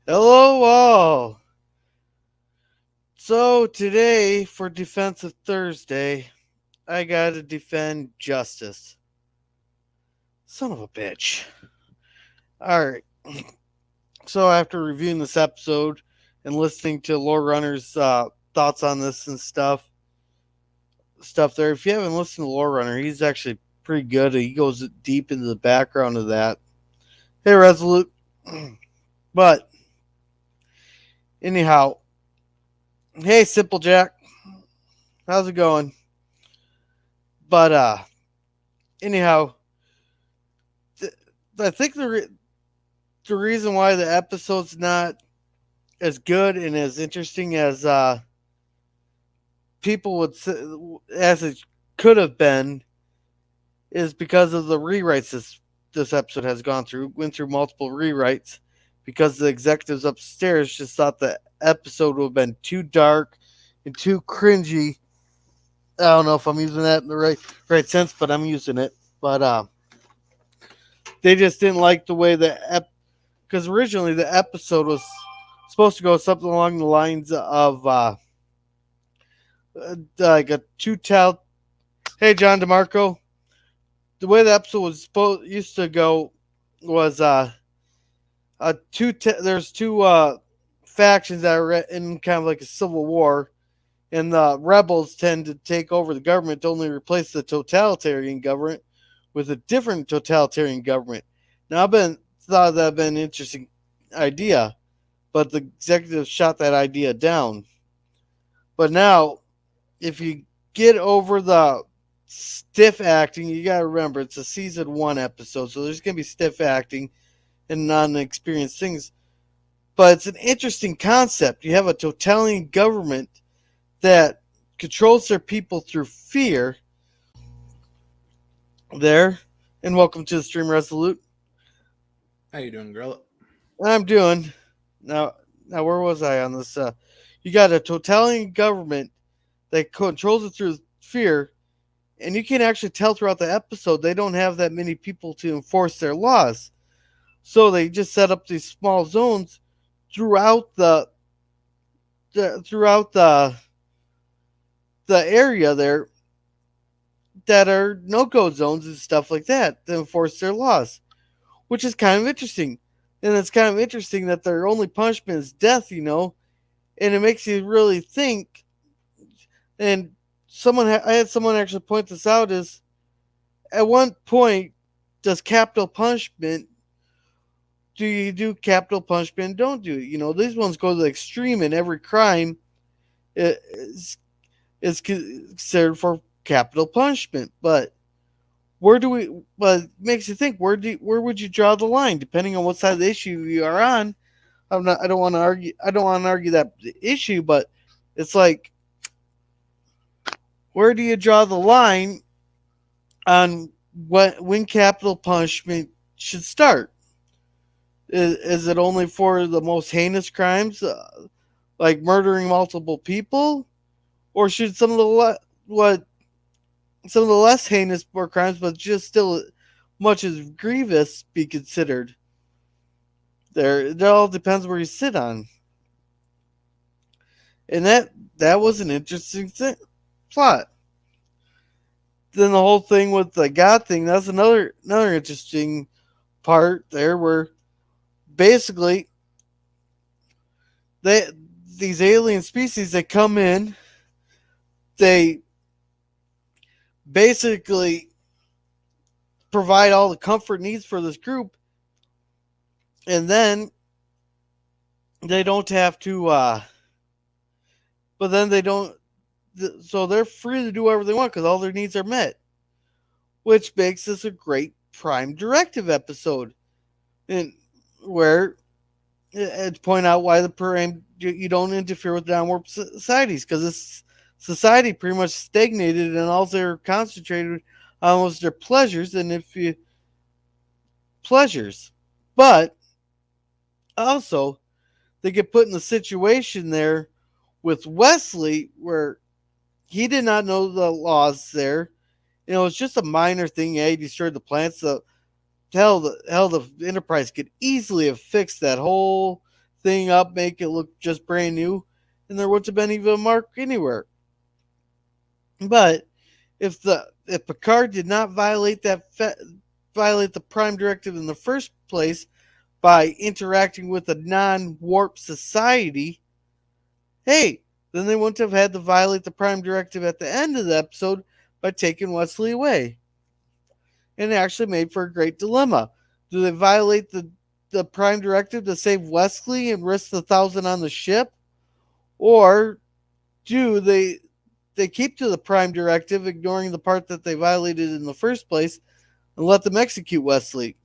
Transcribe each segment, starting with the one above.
Hello, all. So, today, for Defensive Thursday, I gotta defend justice. Son of a bitch. Alright, so after reviewing this episode and listening to Lore Runner's thoughts on this and stuff there, if you haven't listened to Lore Runner, he's actually pretty good. He goes deep into the background of that. Hey, Resolute. But, anyhow, hey, Simple Jack. How's it going? But, anyhow, th- I think the reason why the episode's not as good and as interesting as people would say, as it could have been is because of the rewrites this episode has gone through. Went through multiple rewrites because the executives upstairs just thought the episode would have been too dark and too cringy. I don't know if I'm using that in the right sense, but I'm using it. But they just didn't like the way because originally the episode was supposed to go something along the lines of like a two tell. Hey, John DeMarco. The way the episode was used to go was there's two factions that are in kind of like a civil war, and the rebels tend to take over the government to only replace the totalitarian government with a different totalitarian government. Now I've been thought that'd been an interesting idea, but the executives shot that idea down. But now, if you get over the stiff acting, you gotta remember it's a season one episode, so there's gonna be stiff acting and non-experienced things. But it's an interesting concept. You have a totalitarian government that controls their people through fear. There, and welcome to the stream, Resolute. How you doing, girl? I'm doing now. Now, where was I on this? You got a totalitarian government that controls it through fear, and you can actually tell throughout the episode they don't have that many people to enforce their laws. So they just set up these small zones throughout throughout the area there that are no-go zones and stuff like that to enforce their laws, which is kind of interesting. And it's kind of interesting that their only punishment is death, and it makes you really think. And I had someone actually point this out is at one point does capital punishment do you do capital punishment and don't do it? These ones go to the extreme, and every crime is, is considered for capital punishment. But where do we? But it makes you think. Where would you draw the line, depending on what side of the issue you are on? I'm not. I don't want to argue. I don't want to argue that issue, but it's like, where do you draw the line on when capital punishment should start? Is it only for the most heinous crimes, like murdering multiple people, or should some of the less heinous war crimes, but just still much as grievous, be considered? There, it all depends where you sit on, and that was an interesting plot. Then the whole thing with the God thing, that's another interesting part there, where basically they these alien species that come in, they basically provide all the comfort needs for this group, and then they don't have to but then they don't so they're free to do whatever they want because all their needs are met, which makes this a great prime directive episode, and where to point out why the prime you don't interfere with downward societies, because this society pretty much stagnated and all they're concentrated on was their pleasures, and if you pleasures. But also, they get put in the situation there with Wesley where he did not know the laws there. It's just a minor thing. Yeah, he destroyed the plants. So hell, the Enterprise could easily have fixed that whole thing up, make it look just brand new, and there wouldn't have been even a mark anywhere. But if Picard did not violate the Prime Directive in the first place by interacting with a non-warp society, hey, then they wouldn't have had to violate the Prime Directive at the end of the episode by taking Wesley away. And it actually made for a great dilemma. Do they violate the Prime Directive to save Wesley and risk the 1,000 on the ship? Or do they keep to the Prime Directive, ignoring the part that they violated in the first place, and let them execute Wesley?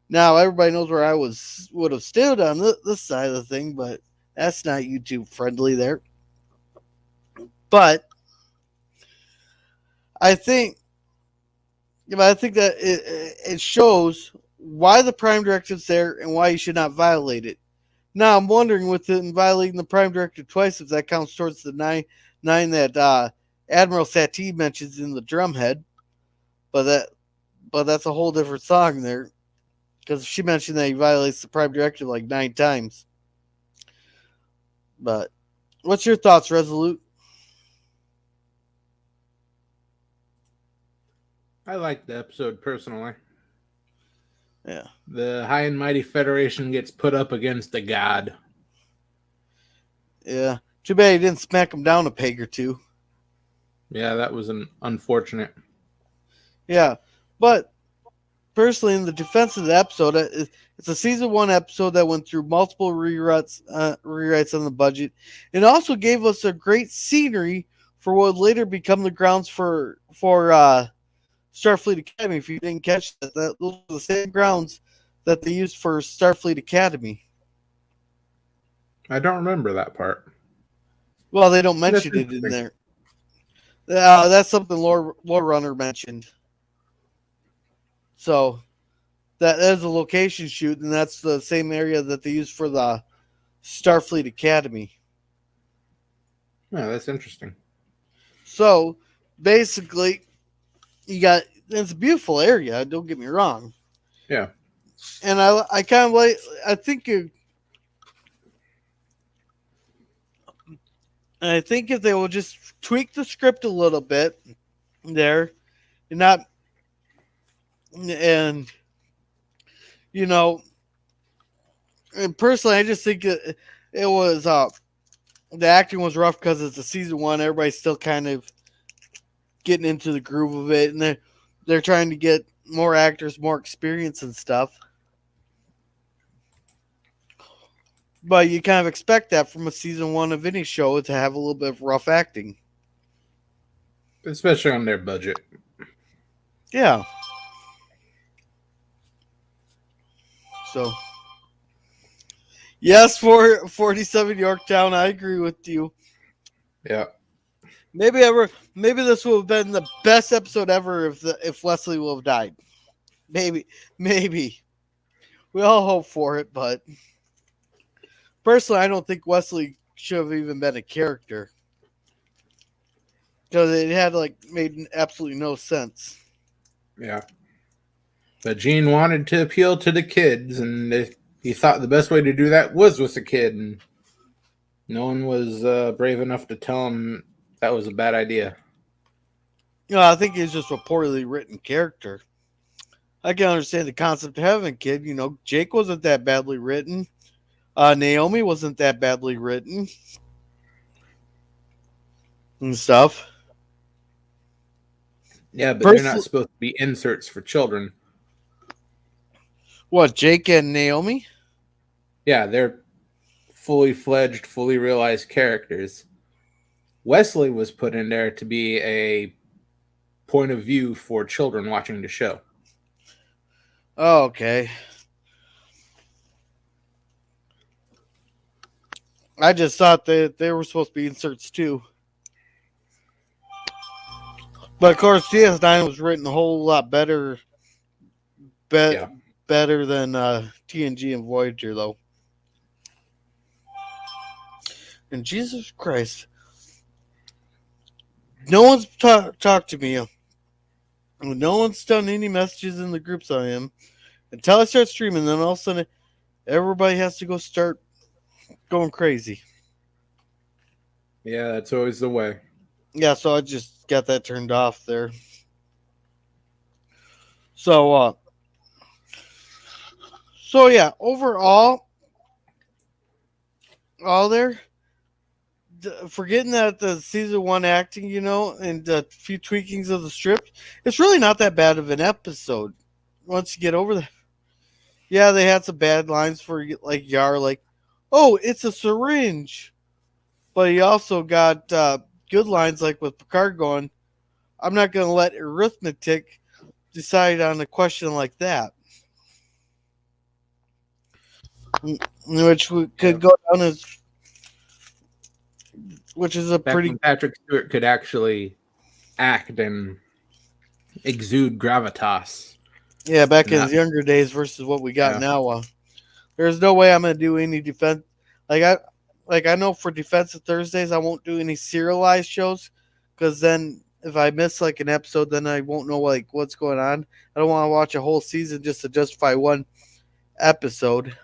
Now, everybody knows where I would have stood on this side of the thing, but that's not YouTube friendly there. But I think that it shows why the Prime Directive's there and why you should not violate it. Now, I'm wondering, with them violating the Prime Directive twice, if that counts towards the nine that Admiral Satie mentions in the Drumhead. But that's a whole different song there, because she mentioned that he violates the Prime Directive like 9 times. But what's your thoughts, Resolute? I like the episode personally. Yeah. The High and Mighty Federation gets put up against a god. Yeah. Too bad he didn't smack him down a peg or two. Yeah, that was an unfortunate. Yeah. But personally, in the defense of the episode, it's a season 1 episode that went through multiple rewrites on the budget. It also gave us a great scenery for what would later become the grounds for Starfleet Academy. If you didn't catch that, those are the same grounds that they used for Starfleet Academy. I don't remember that part. Well, they don't mention it in there. That's something Lore Runner mentioned. So that is a location shoot, and that's the same area that they use for the Starfleet Academy. Yeah, that's interesting. So basically, it's a beautiful area. Don't get me wrong. Yeah, and I kind of like. I think if they will just tweak the script a little bit there, and not, and you know, and personally, I just think it was the acting was rough because it's a season 1. Everybody's still kind of getting into the groove of it, and they're trying to get more actors, more experience and stuff. But you kind of expect that from a season 1 of any show, to have a little bit of rough acting. especially on their budget. Yeah. So, yes, for 47 Yorktown, I agree with you. Yeah. Maybe this would have been the best episode ever if Wesley would have died. Maybe. We all hope for it, but personally, I don't think Wesley should have even been a character, because it had made absolutely no sense. Yeah. But Gene wanted to appeal to the kids, and he thought the best way to do that was with a kid, and no one was brave enough to tell him that was a bad idea. I think he's just a poorly written character. I can understand the concept of having a kid. Jake wasn't that badly written. Naomi wasn't that badly written and stuff. Yeah, but they're not supposed to be inserts for children. What, Jake and Naomi? Yeah, they're fully fledged, fully realized characters. Wesley was put in there to be a point of view for children watching the show. Oh, okay. I just thought that they were supposed to be inserts too. But of course, DS9 was written a whole lot better. Better than TNG and Voyager, though. And Jesus Christ, no one's talked to me. No one's done any messages in the groups on him until I start streaming. Then all of a sudden, everybody has to go start going crazy. Yeah, that's always the way. Yeah, so I just got that turned off there. So so yeah, overall, all there, forgetting that the season one acting, and a few tweakings of the script, it's really not that bad of an episode. Once you get over that, yeah, they had some bad lines for like Yar, like, "Oh, it's a syringe," but he also got good lines like with Picard going, "I'm not going to let arithmetic decide on a question like that," which Yeah. could go down as, which is a Back pretty, when Patrick Stewart could actually act and exude gravitas. yeah, back in Not his younger days versus what we got yeah. now. There's no way I'm gonna do any defense. Like I know for defensive Thursdays I won't do any serialized shows, because then if I miss like an episode, then I won't know like what's going on. I don't want to watch a whole season just to justify one episode.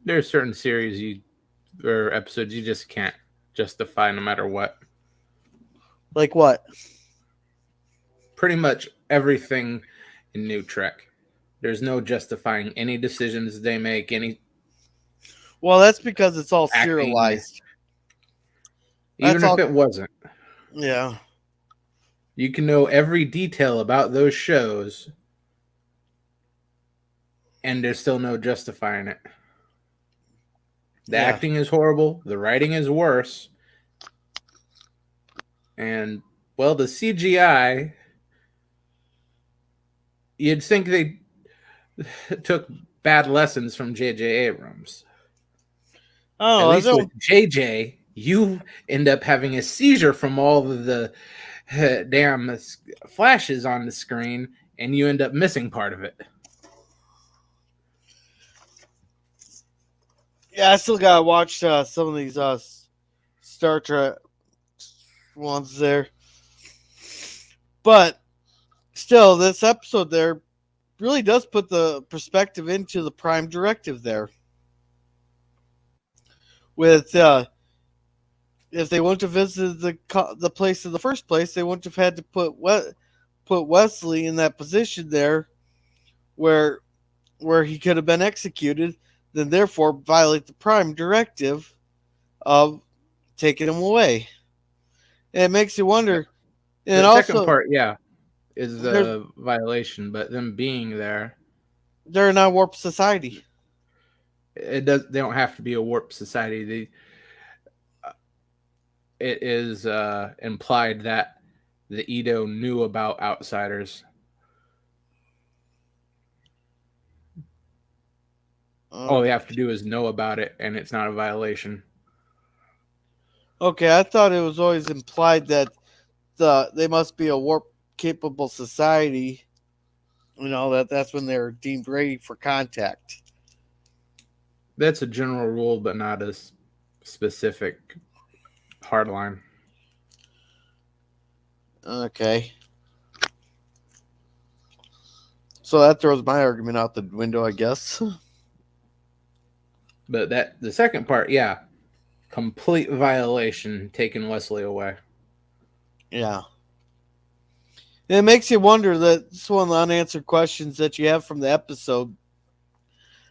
There's certain series or episodes you just can't justify no matter what. Like what? Pretty much everything in New Trek. There's no justifying any decisions they make, any Well, that's because it's all acting, serialized. That's even if all. it wasn't. Yeah, You can know every detail about those shows, and there's still no justifying it. The yeah, acting is horrible, the writing is worse, and, well, the CGI, you'd think they took bad lessons from J.J. Abrams. At oh, I least with don't. JJ, you end up having a seizure from all of the damn flashes on the screen, and you end up missing part of it. Yeah, I still gotta watch some of these Star Trek ones there, but still, this episode there really does put the perspective into the Prime Directive there. With if they wouldn't have visited the place in the first place, they wouldn't have had to put Wesley in that position there, where he could have been executed. Then therefore violate the Prime Directive of taking him away. And it makes you wonder. And The second also, part, yeah, is there's the violation, but them being there, they're in a warp society. it does. They don't have to be a warp society. It is implied that the Edo knew about outsiders. All they have to do is know about it, and it's not a violation. Okay, I thought it was always implied that they must be a warp capable society. That's when they're deemed ready for contact. That's a general rule, but not a specific hard line. Okay. So that throws my argument out the window, I guess. But the second part, yeah, complete violation, taking Wesley away. Yeah. And it makes you wonder that it's one of the unanswered questions that you have from the episode.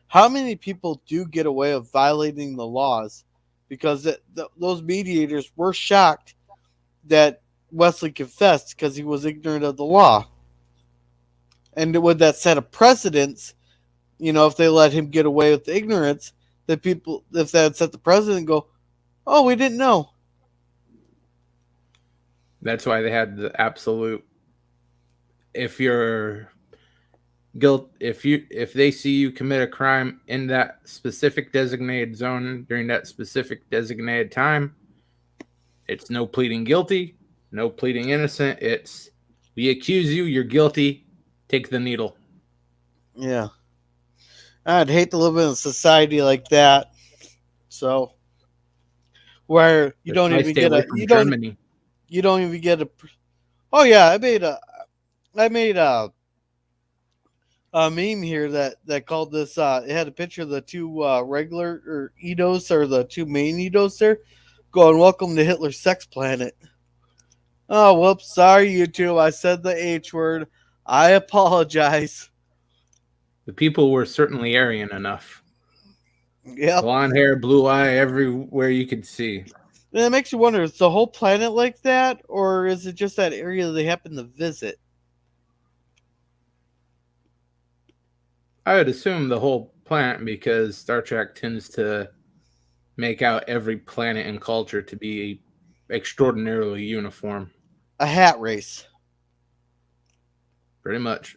How many people do get away with violating the laws? Because those mediators were shocked that Wesley confessed because he was ignorant of the law. And would that set a precedence, if they let him get away with ignorance, that people, if that set the precedent, go, oh, we didn't know. That's why they had the absolute. If you're if they see you commit a crime in that specific designated zone during that specific designated time, it's no pleading guilty, no pleading innocent. It's we accuse you, you're guilty, take the needle. Yeah. I'd hate to live in a society like that. So where you That's don't why I even stay get away a from Germany. you don't even get a. Oh yeah, I made meme here that called this. It had a picture of the two regular or Edos or the two main Edos there, going "Welcome to Hitler's sex planet." Oh, whoops! Sorry, YouTube. I said the H word. I apologize. The people were certainly Aryan enough. Yep. Blonde hair, blue eye, everywhere you could see. And it makes you wonder: is the whole planet like that, or is it just that area they happen to visit? I would assume the whole planet because Star Trek tends to make out every planet and culture to be extraordinarily uniform. A hat race. Pretty much.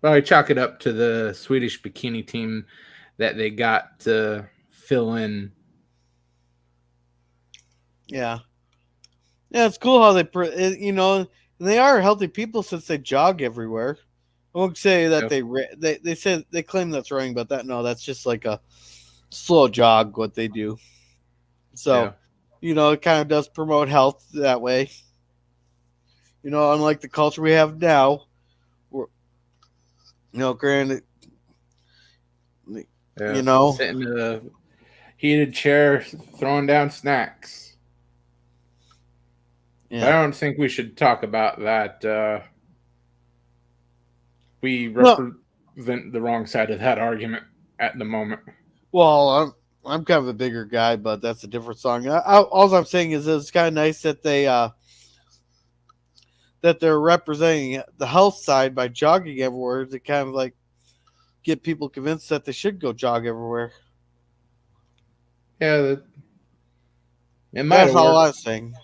Probably chalk it up to the Swedish bikini team that they got to fill in. Yeah. Yeah, it's cool how they are healthy people since they jog everywhere. I won't say that Yep. they say they claim that's running, but that's just like a slow jog what they do. Yeah. So, it kind of does promote health that way. Unlike the culture we have now, we're, granted, Yeah. you know, Sitting in a heated chair, throwing down snacks. But I yeah. don't think we should talk about that. We No, represent the wrong side of that argument at the moment. well, I'm kind of a bigger guy, but that's a different song. All I'm saying is it's kind of nice that they're representing the health side by jogging everywhere to kind of like get people convinced that they should go jog everywhere. Yeah, it might That's have all I worked. was saying.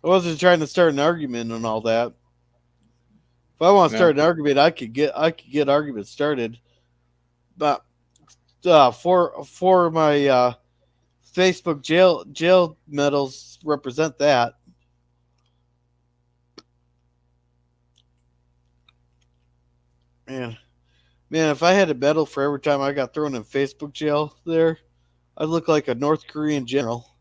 I wasn't trying to start an argument and all that. If I want to No. start an argument, I could get arguments started. But for my Facebook jail medals represent that. Man, man, if I had a medal for every time I got thrown in Facebook jail, I'd look like a North Korean general.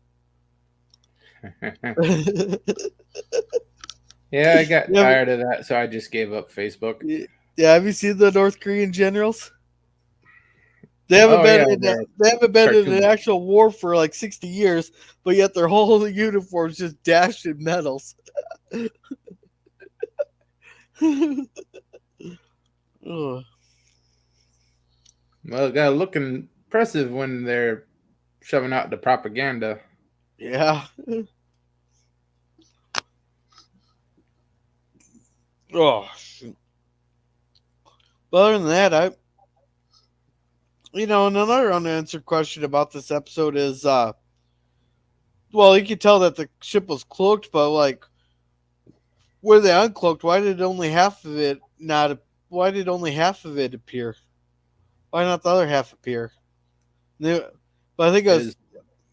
Yeah, I got yeah, tired of that, so I just gave up Facebook. yeah. Have you seen the North Korean generals? They haven't Oh been yeah, in they're they haven't been in an cartoon. actual war for like 60 years, but yet their whole uniforms just dashed in medals. Ugh. Well, it gotta look impressive when they're shoving out the propaganda. Yeah. Oh. Shoot. But other than that, and another unanswered question about this episode is, well, you could tell that the ship was cloaked, but like, were they uncloaked? Why did only half of it not? Why did only half of it appear? Why not the other half appear? They- But I think it It was is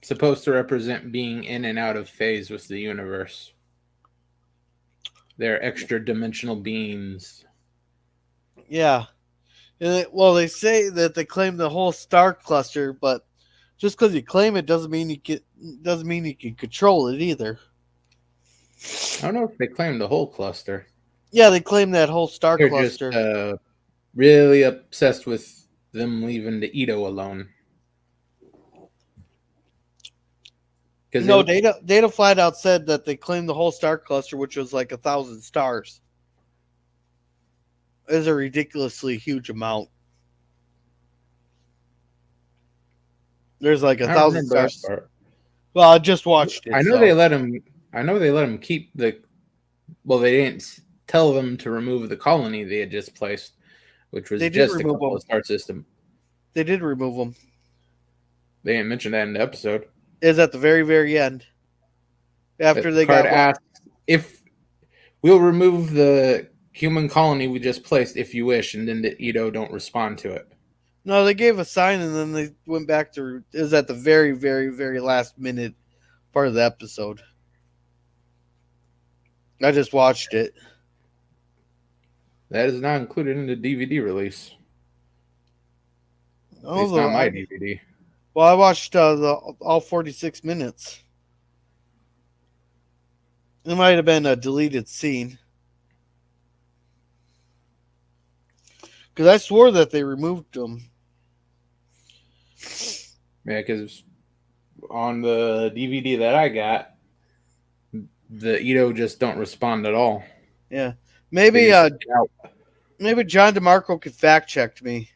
supposed to represent being in and out of phase with the universe. They're extra dimensional beings. yeah. Well, they say that they claim the whole star cluster, but just because you claim it doesn't mean you can control it either. I don't know if they claim the whole cluster. Yeah, they claim that whole star They're just cluster. really obsessed with them leaving the Edo alone. Because No, Data flat out said that they claimed the whole star cluster, which was like 1,000 stars. Is a ridiculously huge amount. There's like a I don't thousand remember that stars. part. Well, I just watched I it, know they so let him. I know they let him keep the. Well, they didn't tell them to remove the colony they had just placed, which was they did just a remove couple them. of star system. They did remove them. They didn't mention that in the episode. Is at the very very end after they Picard got what? asks if we'll remove the human colony we just placed if you wish, and then the Edo don't respond to it. No, they gave a sign and then they went back to. Is at the very very very last minute part of the episode. I just watched it. That is not included in the DVD release. At least Although not my DVD. well, I watched the all 46 minutes. It might have been a deleted scene. Because I swore that they removed them. Yeah, because on the DVD that I got, the Ito just don't respond at all. Yeah, They maybe just out. maybe John DeMarco could fact check me.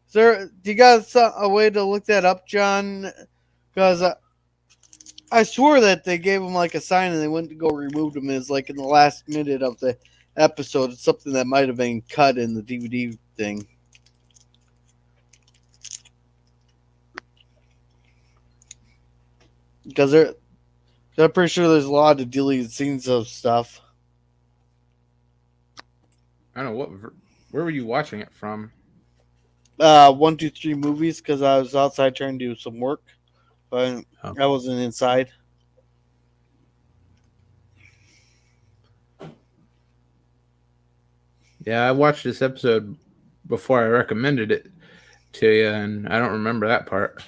Is there? Do you got a way to look that up, John? Because I swore that they gave him like a sign and they went to go remove him. Is like in the last minute of the episode. It's something that might have been cut in the DVD thing. Because I'm pretty sure there's a lot of deleted scenes of stuff. I don't know where were you watching it from? 1, 2, 3 movies because I was outside trying to do some work, but Oh. I wasn't inside. Yeah, I watched this episode before I recommended it to you, and I don't remember that part.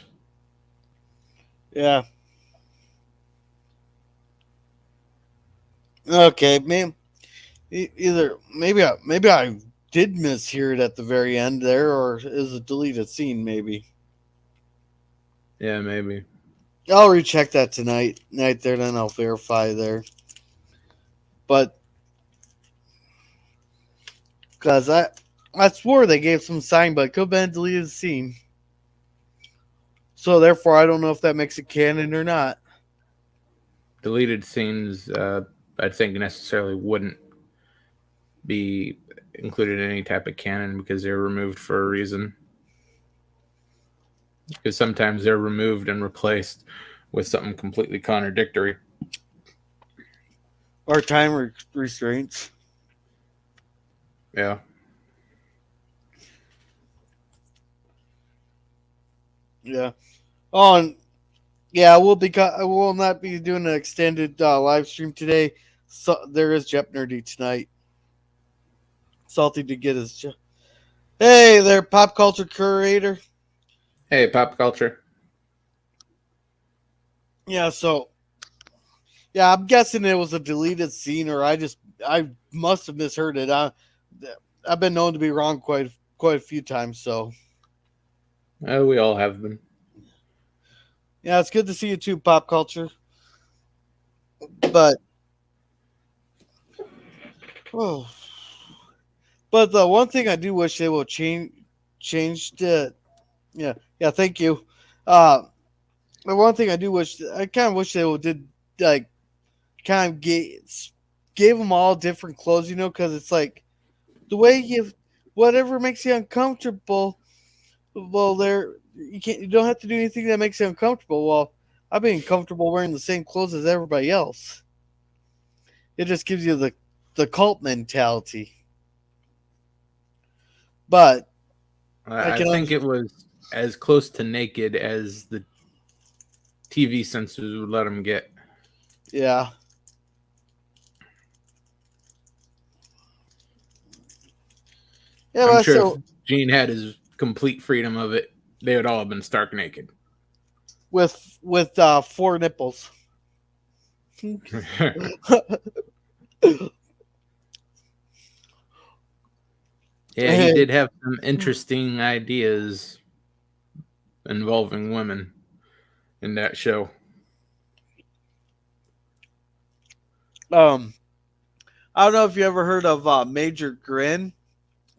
Yeah. Okay, man. Either maybe I did mishear it at the very end there, or is a deleted scene maybe. Yeah, maybe. I'll recheck that tonight, night there, then I'll verify there. But because I swore they gave some sign, but it could have been a deleted scene. So therefore, I don't know if that makes it canon or not. Deleted scenes, I think necessarily wouldn't be included in any type of canon because they're removed for a reason. Because sometimes they're removed and replaced with something completely contradictory. Or time restraints. Yeah. Yeah. Oh, and yeah, I will not be doing an extended live stream today. So there is Jep Nerdy tonight. Salty to get his. Hey there, pop culture curator. Hey, pop culture. Yeah, so yeah, I'm guessing it was a deleted scene, or I must have misheard it. I've been known to be wrong quite a few times, so We all have been. yeah, it's good to see you too, pop culture. But oh, but the one thing I do wish they will change the yeah, thank you. Uh, the one thing I kind of wish they would did like kind of gave them all different clothes, because it's like the way whatever makes you uncomfortable. Well, you don't have to do anything that makes you uncomfortable. Well, I've been comfortable wearing the same clothes as everybody else. It just gives you the cult mentality. But I I can think it was as close to naked as the TV censors would let them get. yeah. Yeah, I'm but sure if so Gene had his complete freedom of it, they would all have been stark naked. with 4 nipples. Yeah, he Hey, did have some interesting ideas involving women in that show. um, I don't know if you ever heard of Major Grin,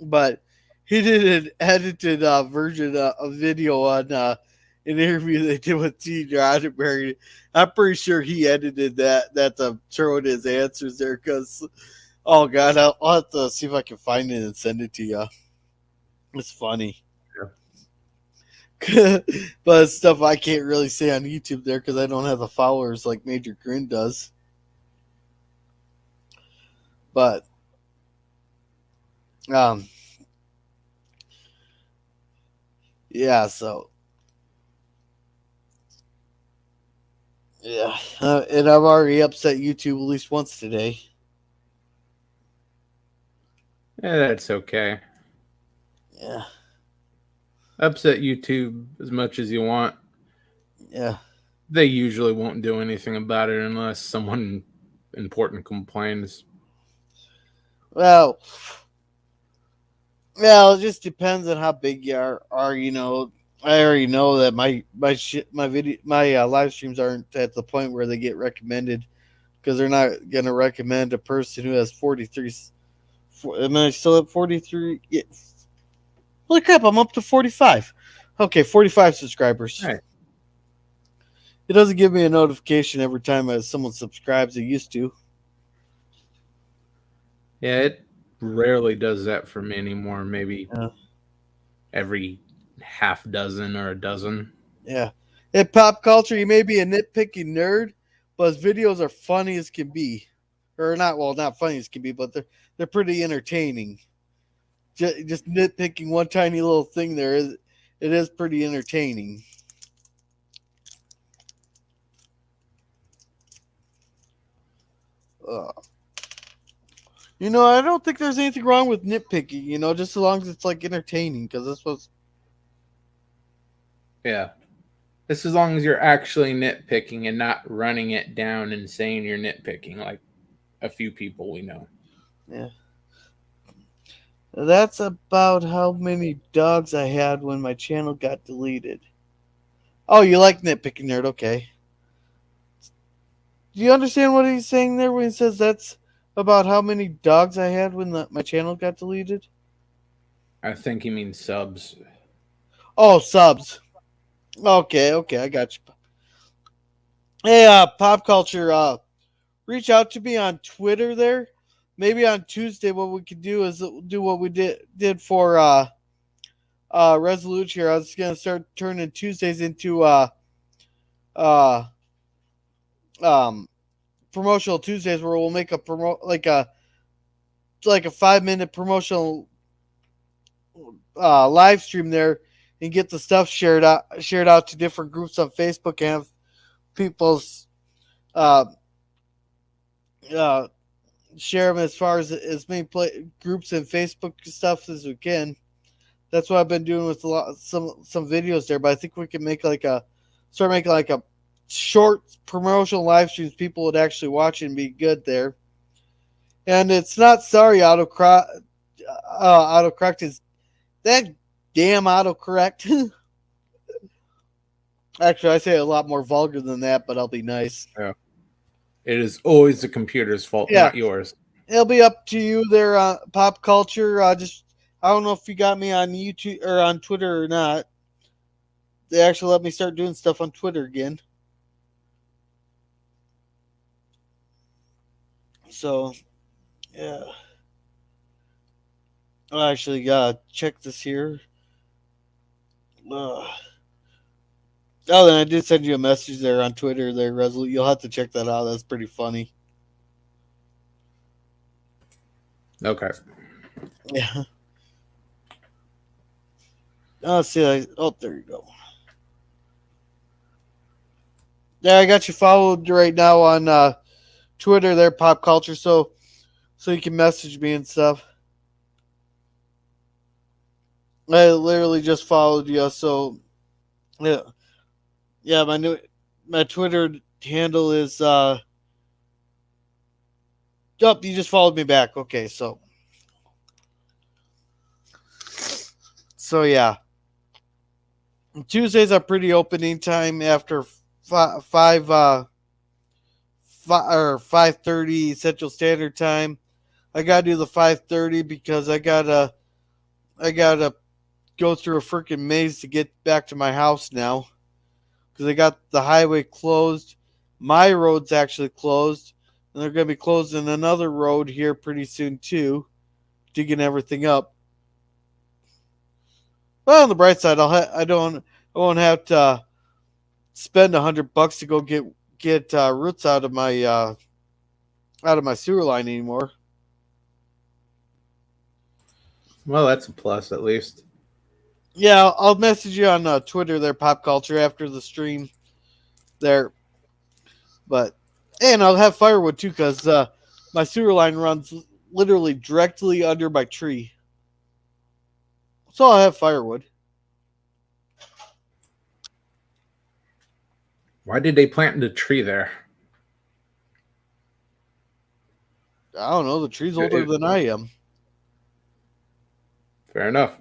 but he did an edited version of video on an interview they did with T. Roddenberry. I'm pretty sure he edited that to throw in his answers there because, oh god, I'll have to see if I can find it and send it to you. It's funny. But it's stuff I can't really say on YouTube there because I don't have the followers like Major Grin does. But um, yeah, so yeah, and I've already upset YouTube at least once today. Yeah, that's okay. Yeah, Upset YouTube as much as you want. yeah. They usually won't do anything about it unless someone important complains. Well, Well, it just depends on how big you are I already know that my video my live streams aren't at the point where they get recommended because they're not gonna recommend a person who has 43. Am I still at 43? Yeah. Holy crap! I'm up to 45. Okay, 45 subscribers. Right. It doesn't give me a notification every time someone subscribes. It used to. Yeah, it rarely does that for me anymore. Maybe Yeah. every half dozen or a dozen. Yeah. In pop culture, he may be a nitpicky nerd, but his videos are funny as can be. Or not, well, not funny as can be, but they're pretty entertaining. Just nitpicking one tiny little thing there is it is pretty entertaining. Uh, I don't think there's anything wrong with nitpicking. Just as long as it's like entertaining, because this was Yeah. This as long as you're actually nitpicking and not running it down and saying you're nitpicking like a few people we know. yeah. That's about how many dogs I had when my channel got deleted. Oh, you like nitpicking nerd? Okay. Do you understand what he's saying there when he says that's about how many dogs I had when my channel got deleted? I think he means subs. Oh, subs. Okay, okay, I got you. Hey, pop culture. Reach out to me on Twitter there. Maybe on Tuesday, what we could do is do what we did for Resolute here. I was gonna start turning Tuesdays into uh um promotional Tuesdays where we'll make a like a 5 minute promotional live stream there and get the stuff shared out to different groups on Facebook and have people's uh, uh, share them as far as many groups and Facebook stuff as we can. That's what I've been doing with some videos there. But I think we can start making like a short promotional live streams people would actually watch and be good there. And it's not sorry autocorrect is that damn autocorrect. Actually, I say a lot more vulgar than that, but I'll be nice. Yeah. It is always the computer's fault, Yeah, not yours. it'll be up to you there, pop culture. Just I don't know if you got me on YouTube or on Twitter or not. They actually let me start doing stuff on Twitter again. So yeah, I actually gotta check this here. Uh, oh, then I did send you a message there on Twitter. There, Resolute. You'll have to check that out. That's pretty funny. Okay. Yeah. Oh, see. Oh, there you go. Yeah, I got you followed right now on Twitter. There, pop culture. So you can message me and stuff. I literally just followed you. So yeah, yeah. My Twitter handle is Oh, you just followed me back. Okay, so yeah. Tuesdays are pretty opening time after five or 5:30 Central Standard Time. I gotta do the 5:30 because I gotta go through a freaking maze to get back to my house now because they got the highway closed. My road's actually closed, and they're gonna be closing another road here pretty soon too, digging everything up. Well, on the bright side, I won't have to spend $100 to go get roots out of my sewer line anymore. Well, that's a plus at least. Yeah, I'll message you on Twitter there, pop culture after the stream there. But and I'll have firewood too because my sewer line runs literally directly under my tree, so I'll have firewood. Why did they plant the tree there? I don't know. The tree's older It, than I am. Fair enough.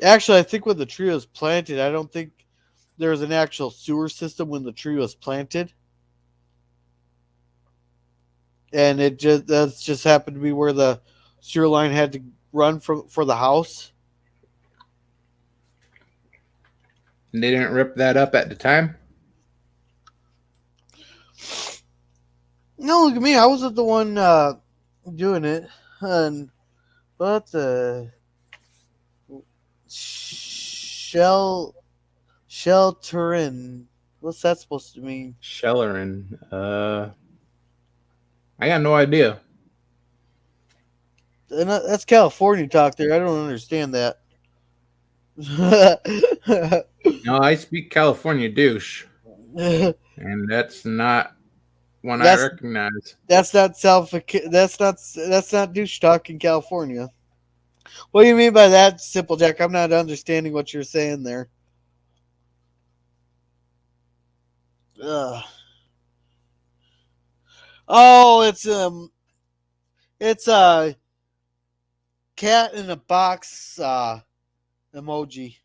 Actually, I think when the tree was planted, I don't think there was an actual sewer system when the tree was planted, and it just happened to be where the sewer line had to run from for the house. And they didn't rip that up at the time. No, look at me. I wasn't the one doing it, and but the shell shelterin. What's that supposed to mean? Shellerin. I got no idea. And that's California talk there. I don't understand that. No, I speak California douche, and that's not one I that's recognize. that's not self. That's not douche talk in California. What do you mean by that, Simple Jack? I'm not understanding what you're saying there. Ugh. Oh, it's a cat in a box emoji.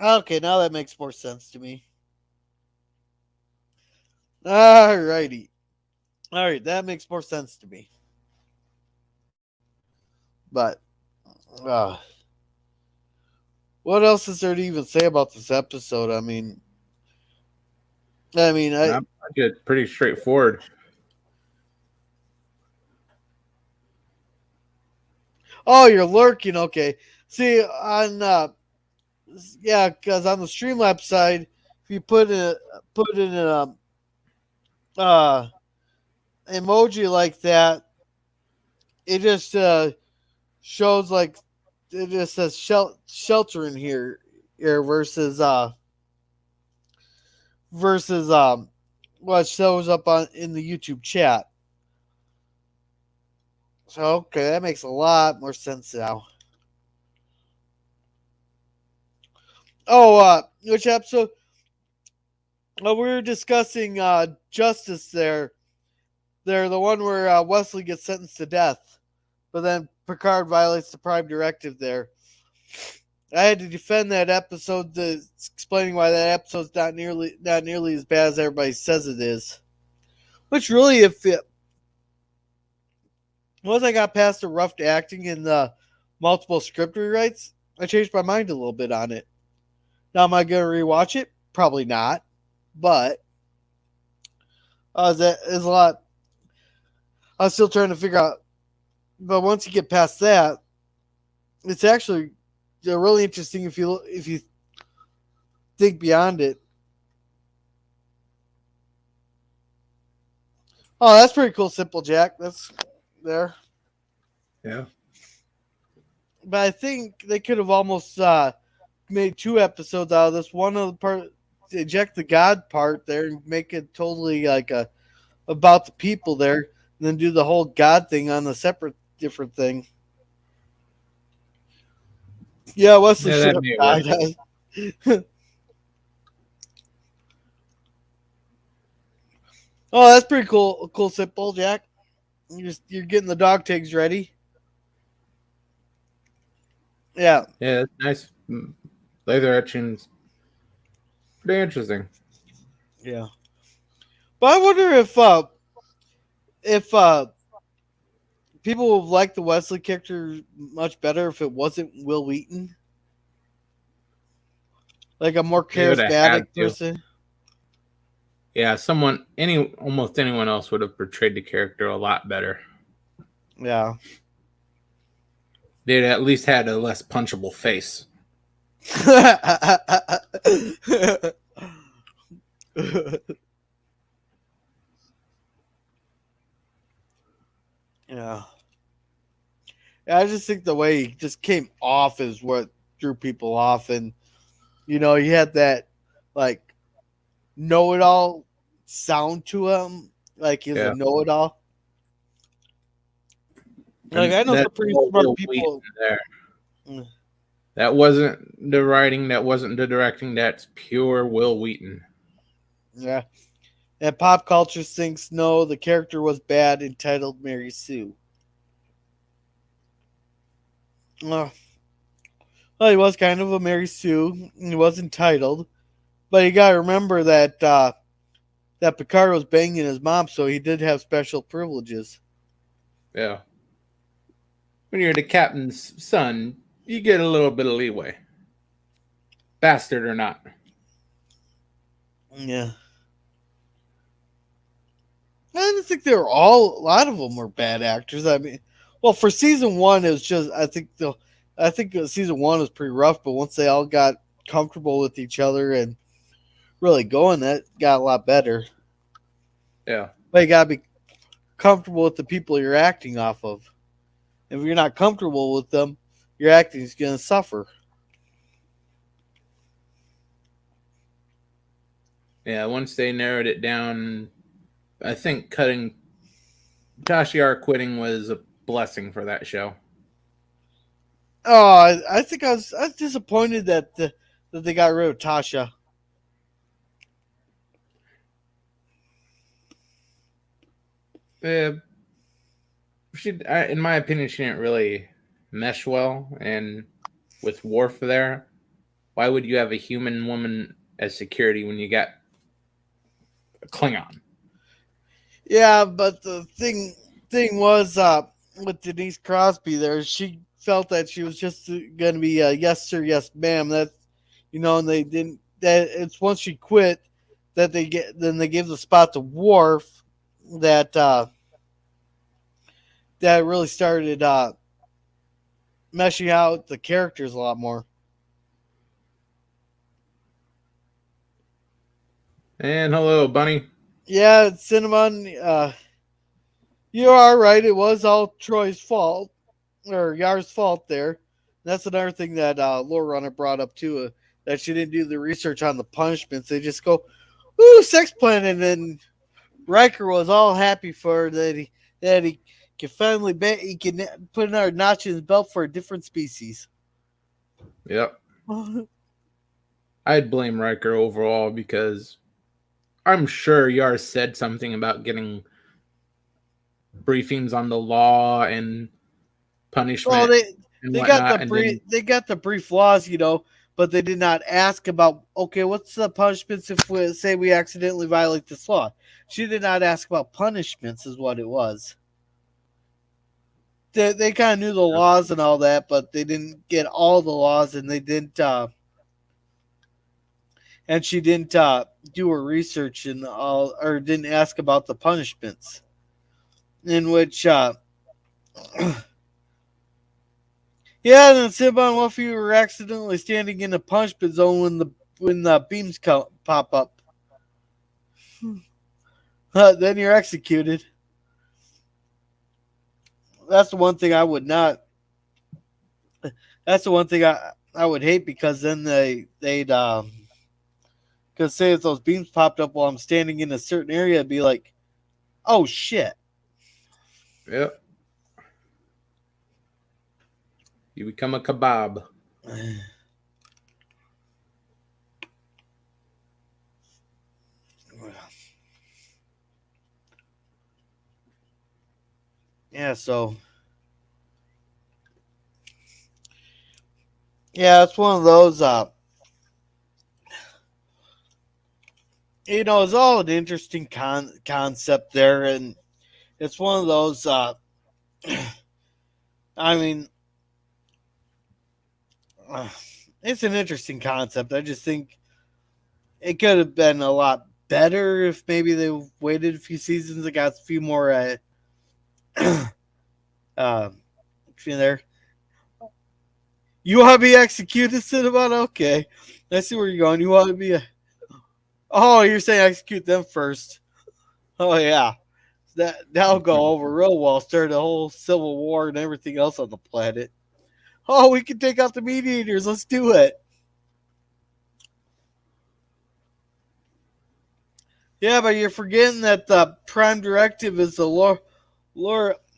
Okay, now that makes more sense to me. Alrighty. Alright, that makes more sense to me. But uh what else is there to even say about this episode? I I get pretty straightforward. oh, you're lurking. Okay. See on yeah, because on the Streamlabs side, if you put in a uh emoji like that, it just shows like it just says shelter in here versus what shows up on in the YouTube chat. So okay, that makes a lot more sense now. Oh, which episode? We were discussing justice there. They're the one where Wesley gets sentenced to death, but then Picard violates the Prime Directive there. I had to defend that episode, explaining why that episode's not nearly as bad as everybody says it is. Which really, if it once I got past the rough acting and the multiple script rewrites, I changed my mind a little bit on it. Now, am I going to rewatch it? Probably not, but that is a lot. I was still trying to figure out, but once you get past that, it's actually really interesting if you think beyond it. Oh, that's pretty cool, Simple Jack. That's there. Yeah. But I think they could have almost made two episodes out of this. One of the part, eject the God part there, and make it totally like about the people there, and then do the whole God thing on a separate, different thing. Yeah, Wesley Yeah, should that have may work. died. Oh, that's pretty cool. Cool, Simple Jack. You're getting the dog tags ready. Yeah, Yeah, that's nice. Laser etchings. Pretty interesting. yeah. But I wonder if people would like the Wesley character much better if it wasn't Will Wheaton, like a more They would have had charismatic to. person. Yeah, almost anyone else would have portrayed the character a lot better. Yeah. They'd at least had a less punchable face. Yeah. I just think the way he just came off is what drew people off, and he had that like know-it-all sound to him, like he's a Yeah, know-it-all. Like and I know that's some pretty all smart Will Wheaton people. there. Mm, That wasn't the writing. That wasn't the directing. That's pure Will Wheaton. Yeah, and pop culture thinks no, the character was bad, entitled Mary Sue. Uh, well, he was kind of a Mary Sue. He was entitled, but you gotta remember that that Picard was banging his mom, so he did have special privileges. Yeah. When you're the captain's son, you get a little bit of leeway. Bastard or not. Yeah, I didn't think they were all. A lot of them were bad actors. I mean, well, for season one, it was just. I think season one was pretty rough, but once they all got comfortable with each other and really going, that got a lot better. Yeah. But you gotta be comfortable with the people you're acting off of. If you're not comfortable with them, your acting is gonna suffer. Yeah, once they narrowed it down, I think cutting Tashi R quitting was a blessing for that show. Oh, I think I was disappointed that they got rid of Tasha. Uh, in my opinion, she didn't really mesh well, and with Worf there, why would you have a human woman as security when you got a Klingon? Yeah, but the thing was with Denise Crosby there, she felt that she was just going to be a yes sir, yes ma'am. That and they didn't. That it's once she quit that they gave the spot to Worf that that really started meshing out the characters a lot more. And hello, Bunny. Yeah, Cinnamon, you are right. It was all Troy's fault or Yar's fault there. That's another thing that Lore Runner brought up too. That she didn't do the research on the punishments. They just go, "Ooh, sex planet," and then Riker was all happy for her that he can finally he can put another notch in his belt for a different species. Yep. I'd blame Riker overall because I'm sure Yar said something about getting briefings on the law and Well, punishment and whatnot, and then they got the brief laws, but they did not ask about okay, what's the punishments if we say we accidentally violate this law. She did not ask about punishments, is what it was. They kind of knew the laws and all that, but they didn't get all the laws, and they didn't. And she didn't do her research and all, or didn't ask about the punishments, in which. Yeah, and then Sibon, what if you were accidentally standing in the punishment zone when the beams pop up? Then you're executed. That's the one thing I would not. That's the one thing I would hate because then they'd because say if those beams popped up while I'm standing in a certain area, it'd be like, oh shit. yep, you become a kebab. Yeah, so yeah, it's one of those. It's all an interesting concept there, and it's one of those. I mean, uh, it's an interesting concept. I just think it could have been a lot better if maybe they waited a few seasons and got a few more. Uh, there. You want to be executed, Cinnabon? Okay, I see where you're going. You want to be Oh, you're saying execute them first? Oh yeah, that'll go over real well. Start a whole civil war and everything else on the planet. Oh, we can take out the mediators. Let's do it. Yeah, but you're forgetting that the prime directive is the law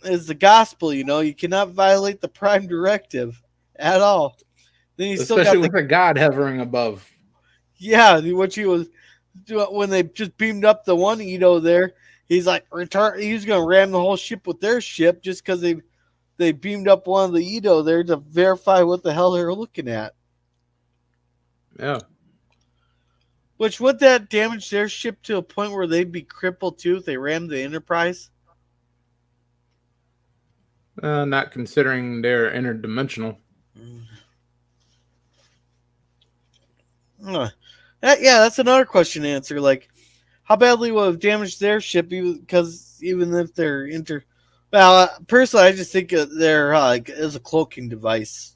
is the gospel. You cannot violate the prime directive at all. Then you still Especially got the with a god hovering above. what she was when they just beamed up the one there. He's like return. He's gonna ram the whole ship with their ship just because they they beamed up one of the Edo there to verify what the hell they're looking at. Yeah. Which would that damage their ship to a point where they'd be crippled too if they rammed the Enterprise? Not considering they're interdimensional. Yeah, that's another question to answer. Like, how badly would have damaged their ship? Because even if they're well, personally, I just think they're like as a cloaking device.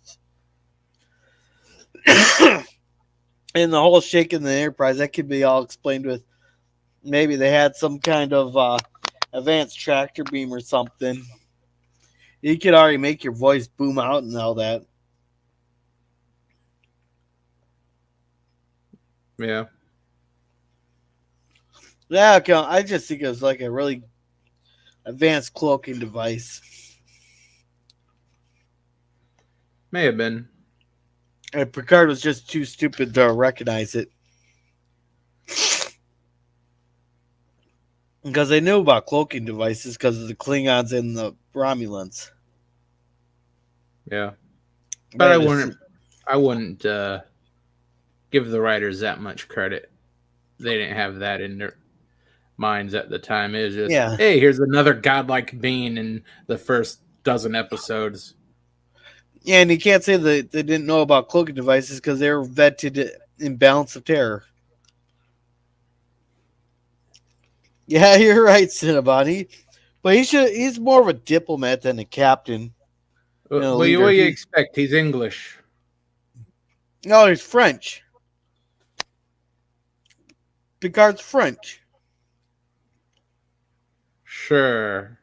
And the whole shaking the Enterprise, that could be all explained with maybe they had some kind of advanced tractor beam or something. You could already make your voice boom out and all that. Yeah. Yeah, I just think it was like a really advanced cloaking device. May have been. And Picard was just too stupid to recognize it. Because they knew about cloaking devices because of the Klingons and the Romulans. Yeah. But I wouldn't give the writers that much credit. They didn't have that in their minds at the time. It was just, hey, here's another godlike being in the first dozen episodes. Yeah, and you can't say that they didn't know about cloaking devices because they were vetted in Balance of Terror. Yeah, you're right, Cinnabon. But he's more of a diplomat than a captain. Well, what do you expect? He's English. No, he's French. Picard's French. Sure.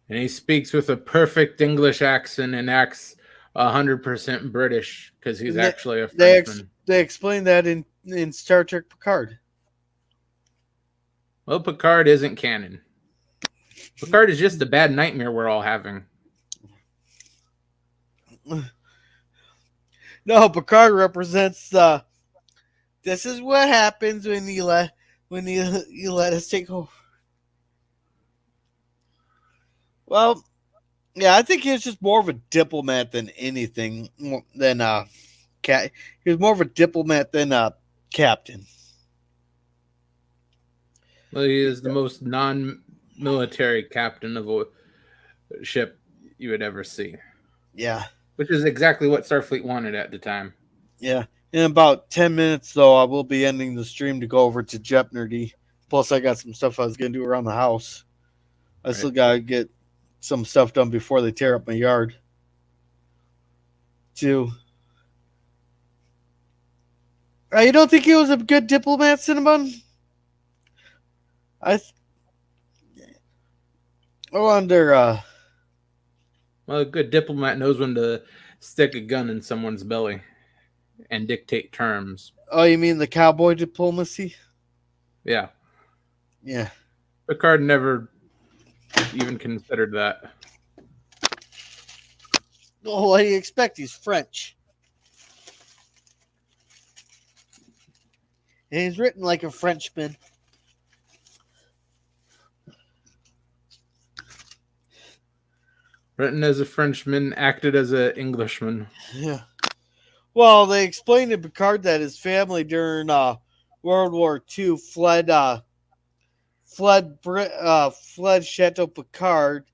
And he speaks with a perfect English accent and acts 100% British because he's actually a Frenchman. They explain that in Star Trek Picard. Well, Picard isn't canon. Picard is just a bad nightmare we're all having. No, Picard represents the. This is what happens when you let us take over. Well, yeah, I think he was just more of a diplomat than anything. Than he was more of a diplomat than a captain. Well, he is the most non-military captain of a ship you would ever see. Yeah. Which is exactly what Starfleet wanted at the time. Yeah. In about 10 minutes, though, I will be ending the stream to go over to Jeopardy. Plus, I got some stuff I was going to do around the house. I still got to get some stuff done before they tear up my yard. Too. You don't think he was a good diplomat, Cinnabon? I wonder. Well, a good diplomat knows when to stick a gun in someone's belly and dictate terms. Oh, you mean the cowboy diplomacy? Yeah. Yeah. Picard never even considered that. Oh, what do you expect? He's French. And he's written like a Frenchman. Written as a Frenchman, acted as an Englishman. Yeah. Well, they explained to Picard that his family during World War II fled Chateau Picard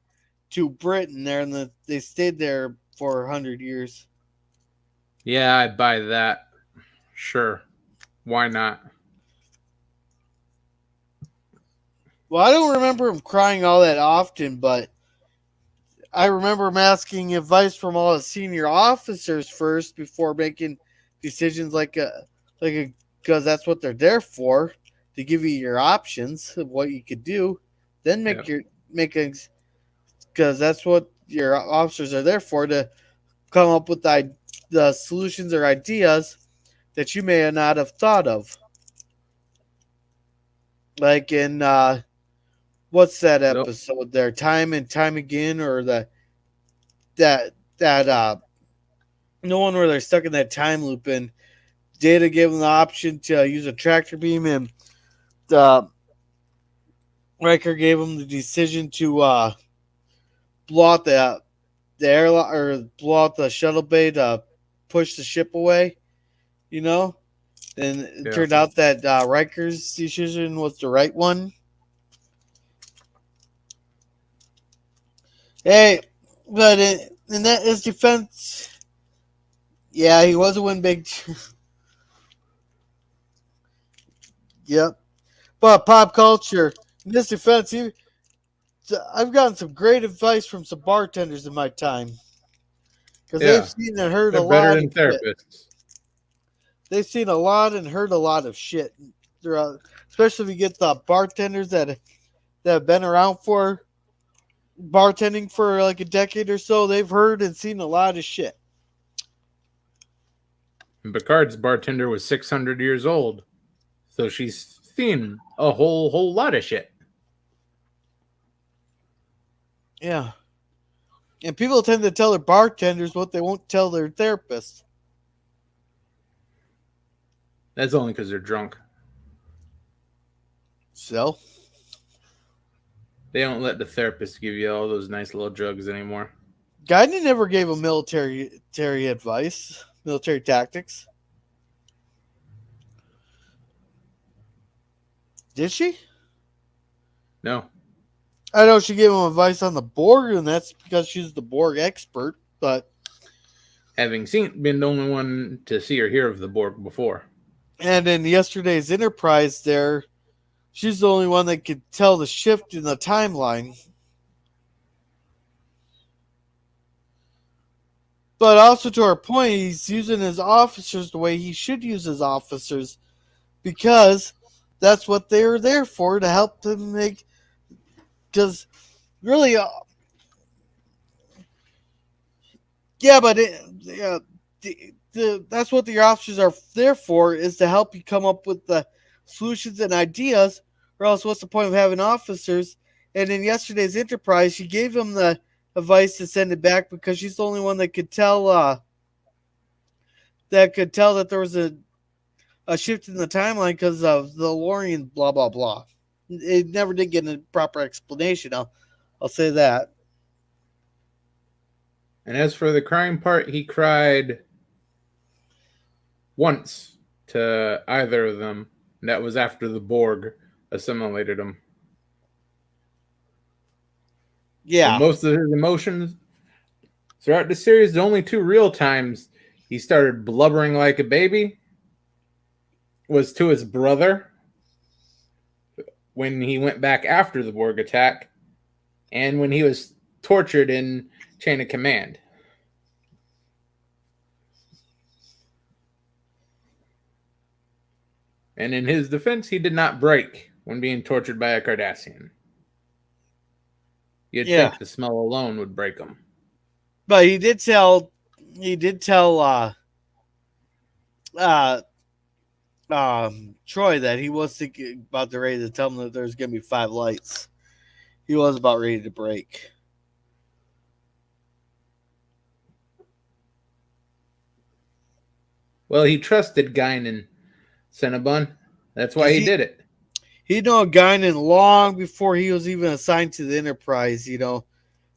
to Britain there, and they stayed there for 100 years. Yeah, I buy that. Sure. Why not? Well, I don't remember him crying all that often, but I remember him asking advice from all the senior officers first before making decisions because that's what they're there for, to give you your options of what you could do. Then because that's what your officers are there for, to come up with the solutions or ideas that you may not have thought of. Like in what's that episode there? Time and Time Again, or that no one where they're stuck in that time loop, and Data gave them the option to use a tractor beam, and Riker gave them the decision to blow out the airline or blow out the shuttle bay to push the ship away. You know, and it Yeah. turned out that Riker's decision was the right one. Hey, but in that his defense, yeah, he was a win big. Yep. But pop culture, in his defense, I've gotten some great advice from some bartenders in my time because they've Yeah. seen and heard a They're better lot of than shit. therapists. They've seen a lot and heard a lot of shit throughout, especially if you get the bartenders that have been around for bartending for like a decade or so. They've heard and seen a lot of shit. And Picard's bartender was 600 years old. So she's seen a whole lot of shit. Yeah. And people tend to tell their bartenders what they won't tell their therapists. That's only because they're drunk. So, They don't let the therapist give you all those nice little drugs anymore. Guiding never gave him military advice, military tactics. Did she? No. I know she gave him advice on the Borg, and that's because she's the Borg expert. But Having been the only one to see or hear of the Borg before. and in yesterday's Enterprise, there, she's the only one that could tell the shift in the timeline. But also to our point, he's using his officers the way he should use his officers because that's what they're there for, to help them make. Because really, yeah, but that's what the officers are there for, is to help you come up with the solutions and ideas, or else what's the point of having officers? And in yesterday's Enterprise, she gave him the advice to send it back because she's the only one that could tell that there was a shift in the timeline because of the Lorian blah blah blah. It never did get a proper explanation. I'll say that. And as for the crying part, he cried once to either of them. And that was after the Borg assimilated him. But Yeah, most of his emotions throughout the series, the only two real times he started blubbering like a baby was to his brother when he went back after the Borg attack, and when he was tortured in Chain of Command. And in his defense, he did not break when being tortured by a Cardassian. You'd yeah. think the smell alone would break him. But he did tell uh, Troy that he was thinking about the ready to tell him that there's going to be 5 lights. He was about ready to break. Well, he trusted Guinan, Cinnabon. That's why he did it. He'd known Guinan long before he was even assigned to the Enterprise, you know.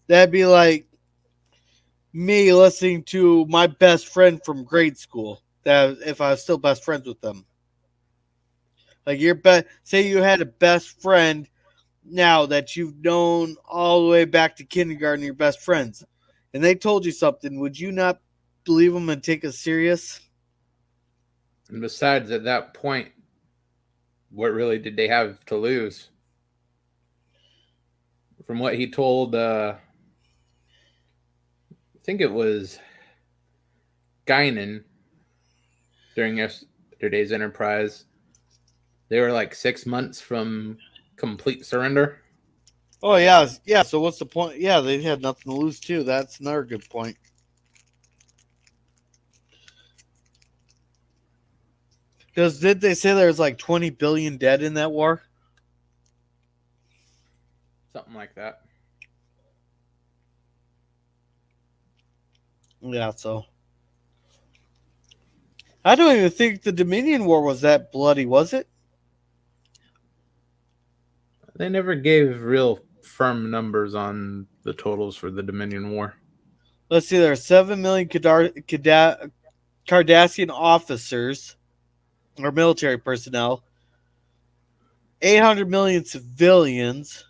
That'd be like me listening to my best friend from grade school. That if I was still best friends with them. Like say you had a best friend now that you've known all the way back to kindergarten, your best friends, and they told you something, would you not believe them and take it serious? And besides, at that point, what really did they have to lose? From what he told, I think it was Guinan during yesterday's Enterprise, they were like 6 months from complete surrender. Oh yeah, yeah. So what's the point? Yeah, they had nothing to lose too. That's another good point. Because did they say there's like 20 billion dead in that war? Something like that. Yeah, so I don't even think the Dominion War was that bloody, was it? They never gave real firm numbers on the totals for the Dominion War. Let's see, there are 7 million Cardassian officers or military personnel, 800 million civilians,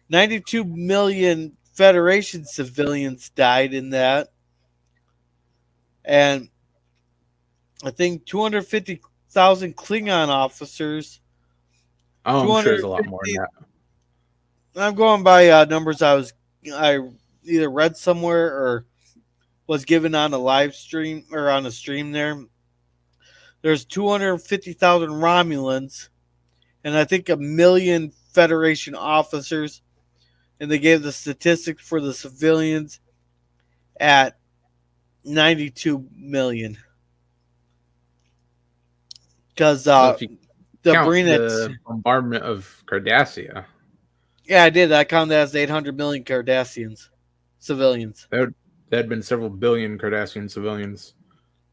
92 million Federation civilians died in that, and I think 250,000 Klingon officers. Oh, I'm sure there's a lot more than 250. that. I'm going by numbers I either read somewhere or was given on a live stream or on a stream there. There's 250,000 Romulans and I think a million Federation officers, and they gave the statistics for the civilians at 92 million. Because Well, if you the count Breenets, the bombardment of Cardassia, yeah, I did. I counted as 800 million Cardassians, civilians. there had been several billion Cardassian civilians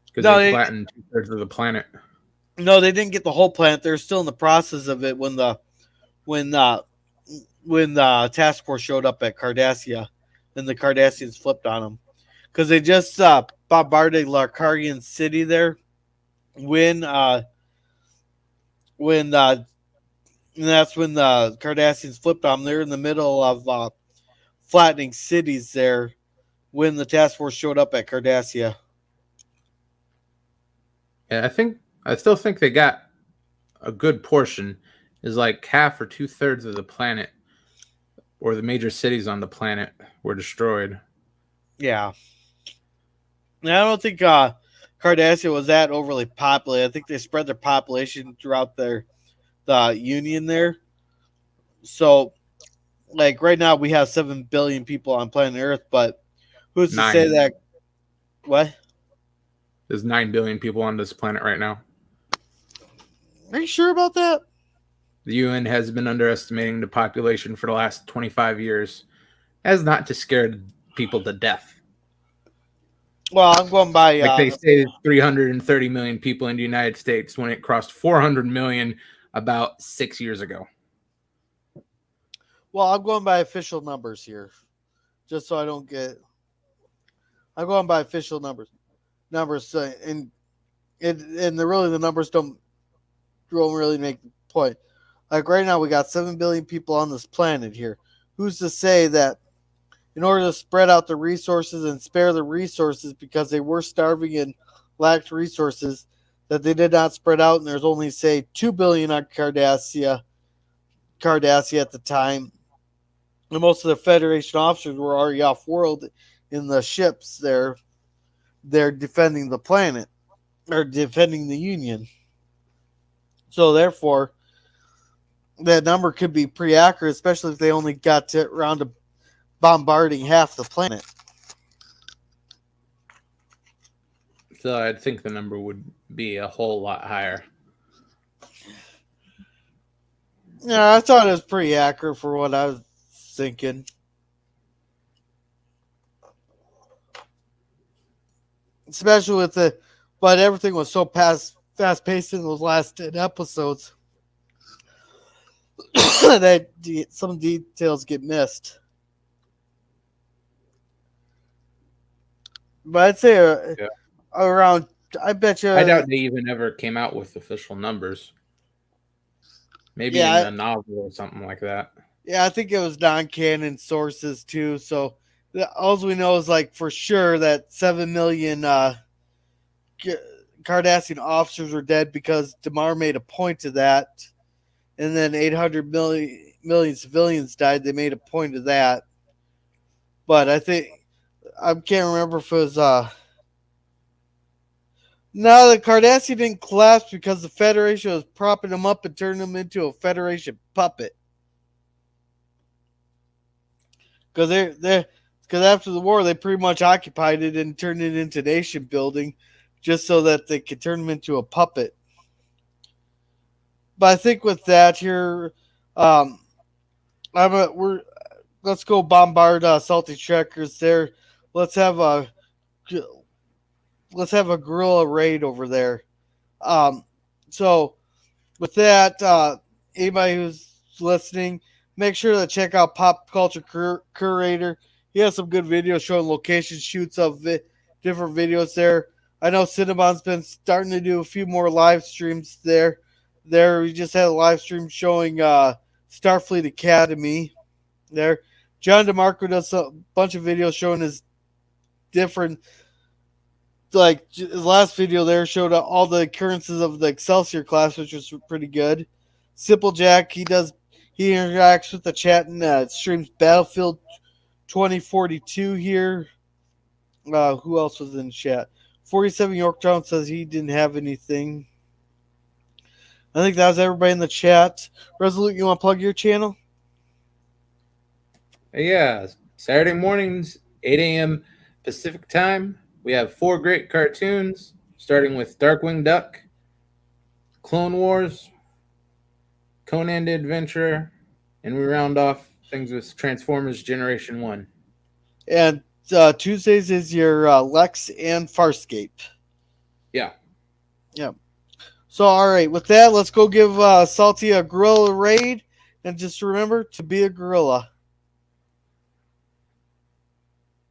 because No, they they, flattened 2/3 of the planet. no, they didn't get the whole planet. They're still in the process of it when uh, when the task force showed up at Cardassia, and the Cardassians flipped on them because they just bombarded Larkarian City there when and that's when the Cardassians flipped on them. They're in the middle of flattening cities there when the task force showed up at Cardassia. Yeah, I still think they got a good portion. Is like half or 2/3 of the planet, or the major cities on the planet, were destroyed. Yeah, and I don't think Cardassia was that overly populated. I think they spread their population throughout the Union there. So, like right now, we have 7 billion people on planet Earth, but who's to say 9. that? What? There's 9 billion people on this planet right now. Are you sure about that? The UN has been underestimating the population for the last 25 years, as not to scare people to death. Well, I'm going by. Like they say, 330 million people in the United States when it crossed 400 million about 6 years ago. Well, I'm going by official numbers here, just so I don't get. I'm going by official numbers, and the numbers don't really make the point. Like right now, we got 7 billion people on this planet here. Who's to say that in order to spread out the resources and spare the resources because they were starving and lacked resources, that they did not spread out and there's only say 2 billion on Cardassia at the time, and most of the Federation officers were already off world in the ships there. They're defending the planet or defending the Union. So therefore, that number could be pretty accurate, especially if they only got to around to bombarding half the planet. So I think the number would be a whole lot higher. Yeah, I thought it was pretty accurate for what I was thinking. Especially with but everything was so fast paced in those last 10 episodes that some details get missed. But I'd say around, I bet you. I doubt they even ever came out with official numbers. Maybe in the novel or something like that. Yeah, I think it was non-canon sources too. So all we know is like for sure that 7 million Cardassian officers were dead because Damar made a point of that, and then 800 million civilians died. They made a point of that, but I think I can't remember if it was no, the Cardassian didn't collapse because the Federation was propping them up and turning them into a Federation puppet. Because after the war, they pretty much occupied it and turned it into nation building just so that they could turn them into a puppet. But I think with that here, let's go bombard Salty Trekkers there. Let's have a guerrilla raid over there. So with that, anybody who's listening, Make sure to check out Pop Culture Curator. He has some good videos showing location shoots of different videos there. I know Cinnabon's been starting to do a few more live streams there. We just had a live stream showing Starfleet Academy there. John DeMarco does a bunch of videos showing his different, like his last video there showed all the occurrences of the Excelsior class, which was pretty good. Simple Jack, he interacts with the chat and streams Battlefield 2042 here. Who else was in chat? 47 Yorktown says he didn't have anything. I think that was everybody in the chat. Resolute, you want to plug your channel? Yeah, Saturday mornings, 8 a.m. Pacific time. We have 4 great cartoons, starting with Darkwing Duck, Clone Wars, Conan the Adventurer, and we round off things with Transformers Generation 1. And Tuesdays is your Lex and Farscape. Yeah. Yeah. So, all right, with that, let's go give Salty a gorilla raid. And just remember to be a gorilla.